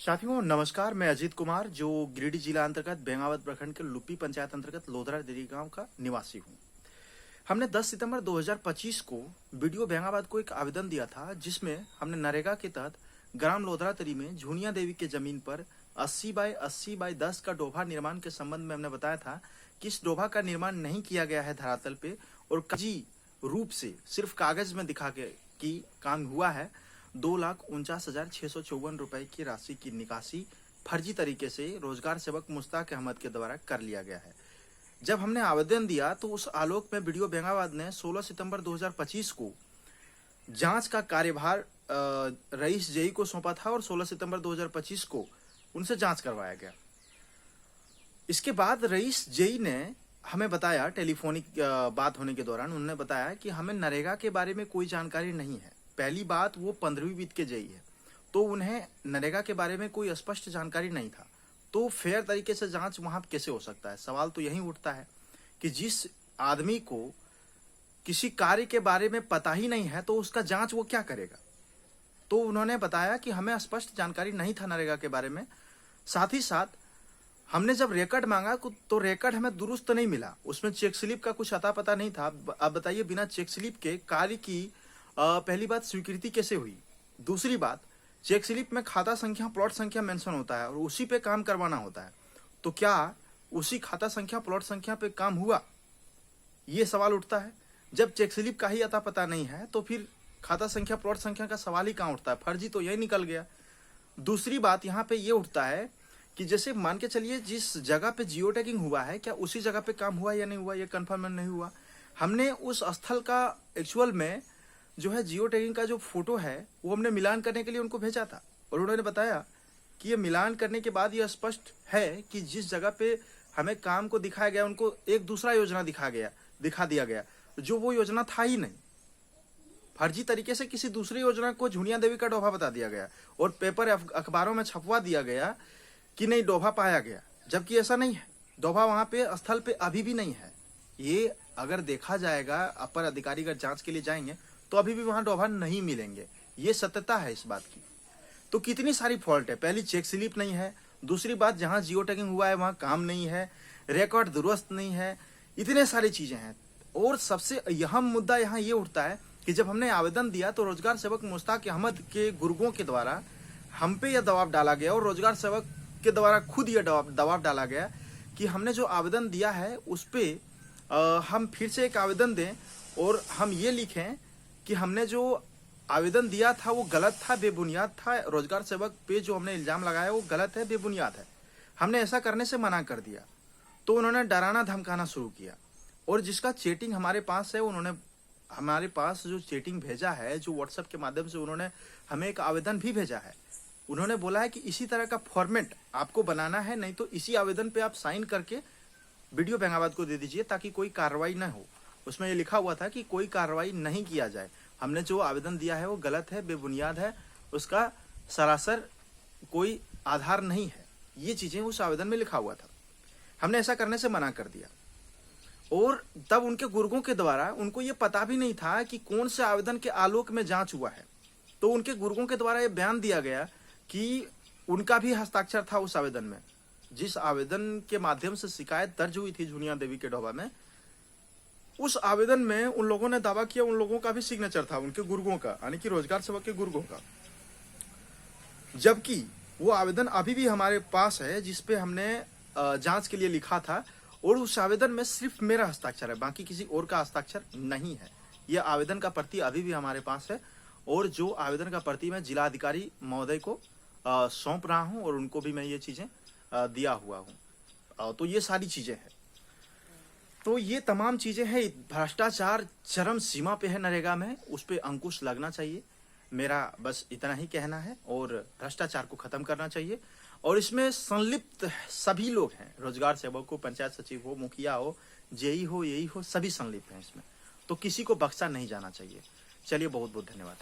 साथियों नमस्कार, मैं अजीत कुमार जो गिरिडीह जिला अंतर्गत बेंगावत प्रखंड के लुप्पी पंचायत अंतर्गत लोधरा देरी गांव का निवासी हूं। हमने 10 सितंबर 2025 को वीडियो बेंगावत को एक आवेदन दिया था जिसमें हमने नरेगा के तहत ग्राम लोधरा तरी में झुनिया देवी के जमीन पर 80 बाय 10 का डोभा निर्माण के संबंध में हमने बताया था कि इस डोभा का निर्माण नहीं किया गया है धरातल पे और कागजी रूप से सिर्फ कागज में दिखा के कि काम हुआ है। 2,49,654 रुपए की राशि की निकासी फर्जी तरीके से रोजगार सेवक मुश्ताक अहमद के द्वारा कर लिया गया है। जब हमने आवेदन दिया तो उस आलोक में वीडियो बेंगाबाद ने 16 सितंबर 2025 को जांच का कार्यभार रईस जेई को सौंपा था और 16 सितंबर 2025 को उनसे जांच करवाया गया। इसके बाद रईस जेई ने हमें बताया, टेलीफोनिक बात होने के दौरान उन्होंने बताया कि हमें नरेगा के बारे में कोई जानकारी नहीं है। पहली बात, वो 15वीं वित्त के जेई है तो उन्हें नरेगा के बारे में कोई स्पष्ट जानकारी नहीं था, तो फेयर तरीके से जांच वहां कैसे हो सकता है। सवाल तो यही उठता है कि जिस आदमी को किसी कार्य के बारे में पता ही नहीं है तो उसका जांच वो क्या करेगा। तो उन्होंने बताया कि हमें स्पष्ट जानकारी नहीं था नरेगा के बारे में। साथ ही साथ हमने जब रिकॉर्ड मांगा तो रिकॉर्ड हमें दुरुस्त नहीं मिला, उसमें चेक स्लिप का कुछ अता पता नहीं था। अब बताइए, बिना चेक स्लिप के कार्य की पहली बात स्वीकृति कैसे हुई। दूसरी बात, चेक स्लिप में खाता संख्या, प्लॉट संख्या मेंशन होता है और उसी पे काम करवाना होता है, तो क्या उसी खाता संख्या, प्लॉट संख्या पे काम हुआ, ये सवाल उठता है। जब चेक स्लिप का ही अता पता नहीं है तो फिर खाता संख्या, प्लॉट संख्या का सवाल ही कहां उठता है, फर्जी तो यही निकल गया। दूसरी बात यहाँ पे ये उठता है कि जैसे मान के चलिए जिस जगह पे जियो टैगिंग हुआ है, क्या उसी जगह पे काम हुआ या नहीं हुआ, ये कंफर्म नहीं हुआ। हमने उस स्थल का एक्चुअल में जो है जियो टैगिंग का जो फोटो है वो हमने मिलान करने के लिए उनको भेजा था और उन्होंने बताया कि ये मिलान करने के बाद ये स्पष्ट है कि जिस जगह पे हमें काम को दिखाया गया उनको एक दूसरा योजना दिखा दिया गया जो वो योजना था ही नहीं। फर्जी तरीके से किसी दूसरी योजना को झुनिया देवी का डोभा बता दिया गया और पेपर अखबारों में छपवा दिया गया कि नहीं डोभा पाया गया, जबकि ऐसा नहीं है। डोभा वहां पे स्थल पे अभी भी नहीं है। ये अगर देखा जाएगा, अपर अधिकारी अगर जांच के लिए जाएंगे तो अभी भी वहां डोभा नहीं मिलेंगे, ये सत्यता है इस बात की। तो कितनी सारी फॉल्ट है। पहली, चेक स्लिप नहीं है। दूसरी बात, जहां जियो टैगिंग हुआ है वहां काम नहीं है, रिकॉर्ड दुरुस्त नहीं है, इतने सारी चीजें हैं। और सबसे अहम मुद्दा यहाँ ये उठता है कि जब हमने आवेदन दिया तो रोजगार सेवक मुश्ताक अहमद के गुर्गों के द्वारा हम पे यह दबाव डाला गया और रोजगार सेवक के द्वारा खुद यह दबाव डाला गया कि हमने जो आवेदन दिया है उस पे हम फिर से एक आवेदन दें और हम ये लिखें कि हमने जो आवेदन दिया था वो गलत था, बेबुनियाद था। रोजगार सेवक पे जो हमने इल्जाम लगाया वो गलत है, बेबुनियाद है। हमने ऐसा करने से मना कर दिया तो उन्होंने डराना धमकाना शुरू किया और जिसका चैटिंग हमारे पास है, उन्होंने हमारे पास जो चैटिंग भेजा है, जो व्हाट्सएप के माध्यम से उन्होंने हमें एक आवेदन भी भेजा है। उन्होंने बोला है कि इसी तरह का फॉर्मेट आपको बनाना है, नहीं तो इसी आवेदन पे आप साइन करके वीडियो बेंगाबाद को दे दीजिए ताकि कोई कार्रवाई न हो। उसमें ये लिखा हुआ था कि कोई कार्रवाई नहीं किया जाए। हमने जो आवेदन दिया है वो गलत है, बेबुनियाद है, उसका सरासर कोई आधार नहीं है, ये चीजें उस आवेदन में लिखा हुआ था। हमने ऐसा करने से मना कर दिया और तब उनके गुर्गों के द्वारा उनको ये पता भी नहीं था कि कौन से आवेदन के आलोक में जांच हुआ है। तो उनके गुर्गों के द्वारा ये बयान दिया गया कि उनका भी हस्ताक्षर था उस आवेदन में। जिस आवेदन के माध्यम से शिकायत दर्ज हुई थी झुनिया देवी के डोभा में, उस आवेदन में उन लोगों ने दावा किया उन लोगों का भी सिग्नेचर था, उनके गुर्गों का, यानी कि रोजगार सेवक के गुर्गों का। जबकि वो आवेदन अभी भी हमारे पास है जिसपे हमने जांच के लिए लिखा था और उस आवेदन में सिर्फ मेरा हस्ताक्षर है, बाकी किसी और का हस्ताक्षर नहीं है। यह आवेदन का प्रति अभी भी हमारे पास है और जो आवेदन का प्रति मैं जिला अधिकारी महोदय को सौंप रहा हूं और उनको भी मैं ये चीजें दिया हुआ हूं। तो ये सारी चीजें हैं। तो ये तमाम चीजें हैं। भ्रष्टाचार चरम सीमा पे है नरेगा में, उस पे अंकुश लगना चाहिए। मेरा बस इतना ही कहना है और भ्रष्टाचार को खत्म करना चाहिए। और इसमें संलिप्त सभी लोग हैं, रोजगार सेवक हो, पंचायत सचिव हो, मुखिया हो, जेई हो, यही हो, सभी संलिप्त हैं इसमें। तो किसी को बख्शा नहीं जाना चाहिए। चलिए, बहुत बहुत धन्यवाद।